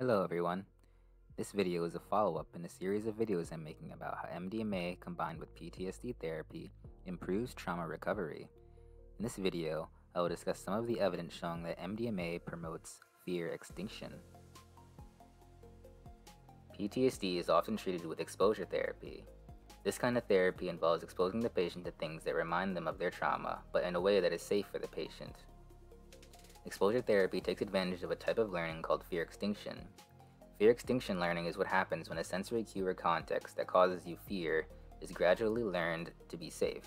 Hello everyone. This video is a follow-up in a series of videos I'm making about how MDMA combined with PTSD therapy improves trauma recovery. In this video, I will discuss some of the evidence showing that MDMA promotes fear extinction. PTSD is often treated with exposure therapy. This kind of therapy involves exposing the patient to things that remind them of their trauma, but in a way that is safe for the patient. Exposure therapy takes advantage of a type of learning called fear extinction. Fear extinction learning is what happens when a sensory cue or context that causes you fear is gradually learned to be safe.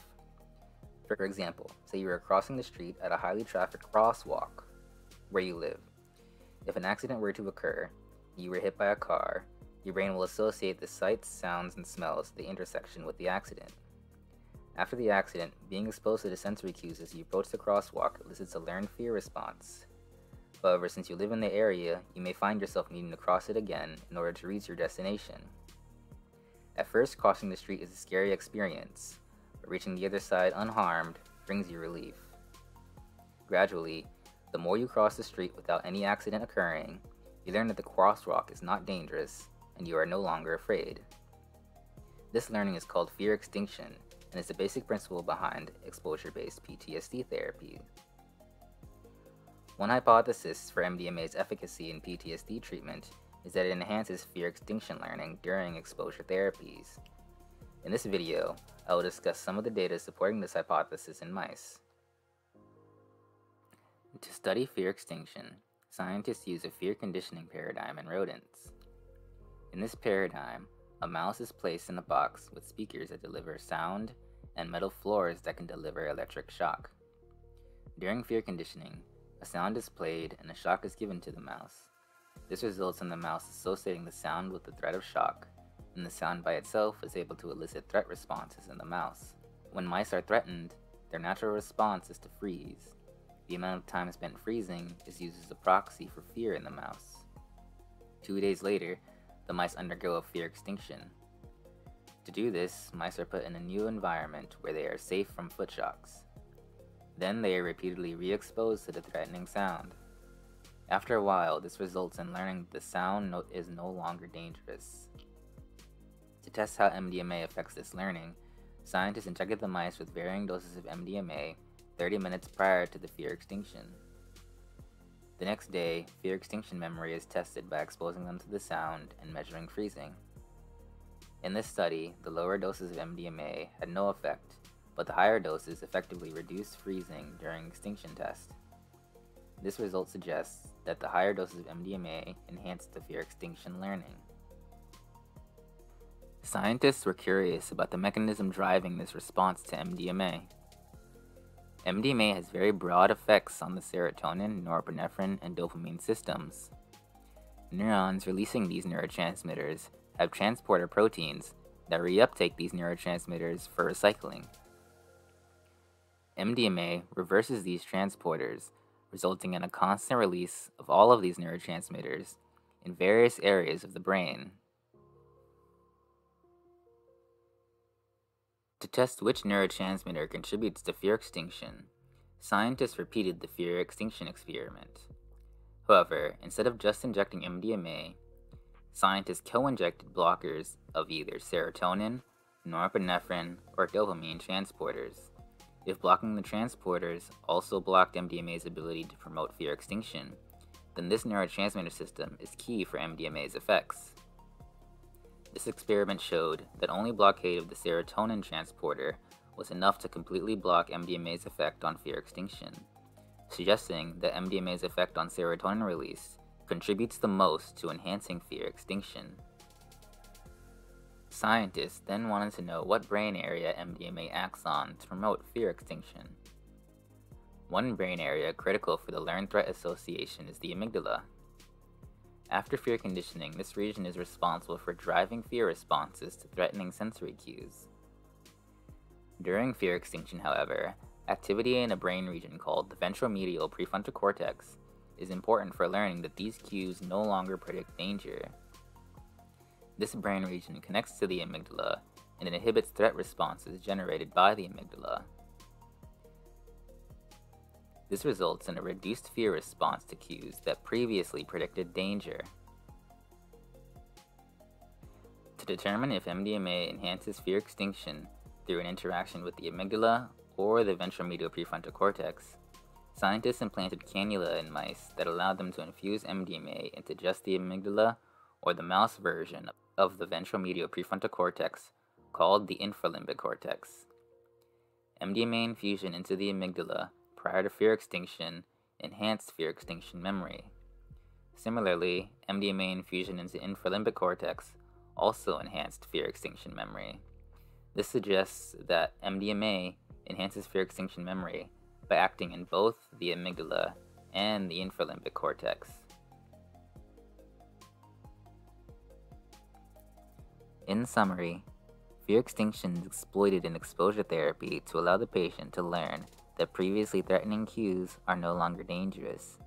For example, say you are crossing the street at a highly trafficked crosswalk where you live. If an accident were to occur, you were hit by a car, your brain will associate the sights, sounds, and smells at the intersection with the accident. After the accident, being exposed to the sensory cues as you approach the crosswalk elicits a learned fear response. However, since you live in the area, you may find yourself needing to cross it again in order to reach your destination. At first, crossing the street is a scary experience, but reaching the other side unharmed brings you relief. Gradually, the more you cross the street without any accident occurring, you learn that the crosswalk is not dangerous and you are no longer afraid. This learning is called fear extinction and is the basic principle behind exposure-based PTSD therapy. One hypothesis for MDMA's efficacy in PTSD treatment is that it enhances fear extinction learning during exposure therapies. In this video, I will discuss some of the data supporting this hypothesis in mice. To study fear extinction, scientists use a fear conditioning paradigm in rodents. In this paradigm, a mouse is placed in a box with speakers that deliver sound and metal floors that can deliver electric shock. During fear conditioning, a sound is played and a shock is given to the mouse. This results in the mouse associating the sound with the threat of shock, and the sound by itself is able to elicit threat responses in the mouse. When mice are threatened, their natural response is to freeze. The amount of time spent freezing is used as a proxy for fear in the mouse. 2 days later, the mice undergo a fear extinction. To do this, mice are put in a new environment where they are safe from foot shocks. Then they are repeatedly re-exposed to the threatening sound. After a while, this results in learning that the sound is no longer dangerous. To test how MDMA affects this learning, scientists injected the mice with varying doses of MDMA 30 minutes prior to the fear extinction. The next day, fear extinction memory is tested by exposing them to the sound and measuring freezing. In this study, the lower doses of MDMA had no effect, but the higher doses effectively reduced freezing during extinction test. This result suggests that the higher doses of MDMA enhanced the fear extinction learning. Scientists were curious about the mechanism driving this response to MDMA. MDMA has very broad effects on the serotonin, norepinephrine, and dopamine systems. Neurons releasing these neurotransmitters have transporter proteins that reuptake these neurotransmitters for recycling. MDMA reverses these transporters, resulting in a constant release of all of these neurotransmitters in various areas of the brain. To test which neurotransmitter contributes to fear extinction, scientists repeated the fear extinction experiment. However, instead of just injecting MDMA, scientists co-injected blockers of either serotonin, norepinephrine, or dopamine transporters. If blocking the transporters also blocked MDMA's ability to promote fear extinction, then this neurotransmitter system is key for MDMA's effects. This experiment showed that only blockade of the serotonin transporter was enough to completely block MDMA's effect on fear extinction, suggesting that MDMA's effect on serotonin release contributes the most to enhancing fear extinction. Scientists then wanted to know what brain area MDMA acts on to promote fear extinction. One brain area critical for the learned threat association is the amygdala. After fear conditioning, this region is responsible for driving fear responses to threatening sensory cues. During fear extinction, however, activity in a brain region called the ventromedial prefrontal cortex is important for learning that these cues no longer predict danger. This brain region connects to the amygdala and it inhibits threat responses generated by the amygdala. This results in a reduced fear response to cues that previously predicted danger. To determine if MDMA enhances fear extinction through an interaction with the amygdala or the ventromedial prefrontal cortex, scientists implanted cannula in mice that allowed them to infuse MDMA into just the amygdala or the mouse version of the ventromedial prefrontal cortex called the infralimbic cortex. MDMA infusion into the amygdala prior to fear extinction enhanced fear extinction memory. Similarly, MDMA infusion into the infralimbic cortex also enhanced fear extinction memory. This suggests that MDMA enhances fear extinction memory by acting in both the amygdala and the infralimbic cortex. In summary, fear extinction is exploited in exposure therapy to allow the patient to learn that previously threatening cues are no longer dangerous.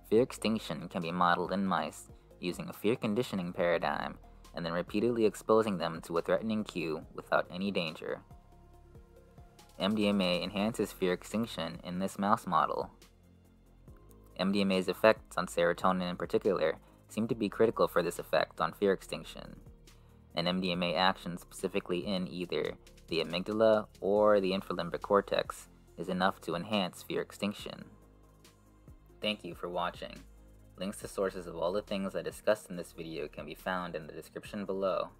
Fear extinction can be modeled in mice using a fear conditioning paradigm and then repeatedly exposing them to a threatening cue without any danger. MDMA enhances fear extinction in this mouse model. MDMA's effects on serotonin in particular seem to be critical for this effect on fear extinction, and MDMA action specifically in either the amygdala or the infralimbic cortex is enough to enhance fear extinction. Thank you for watching. Links to sources of all the things I discussed in this video can be found in the description below.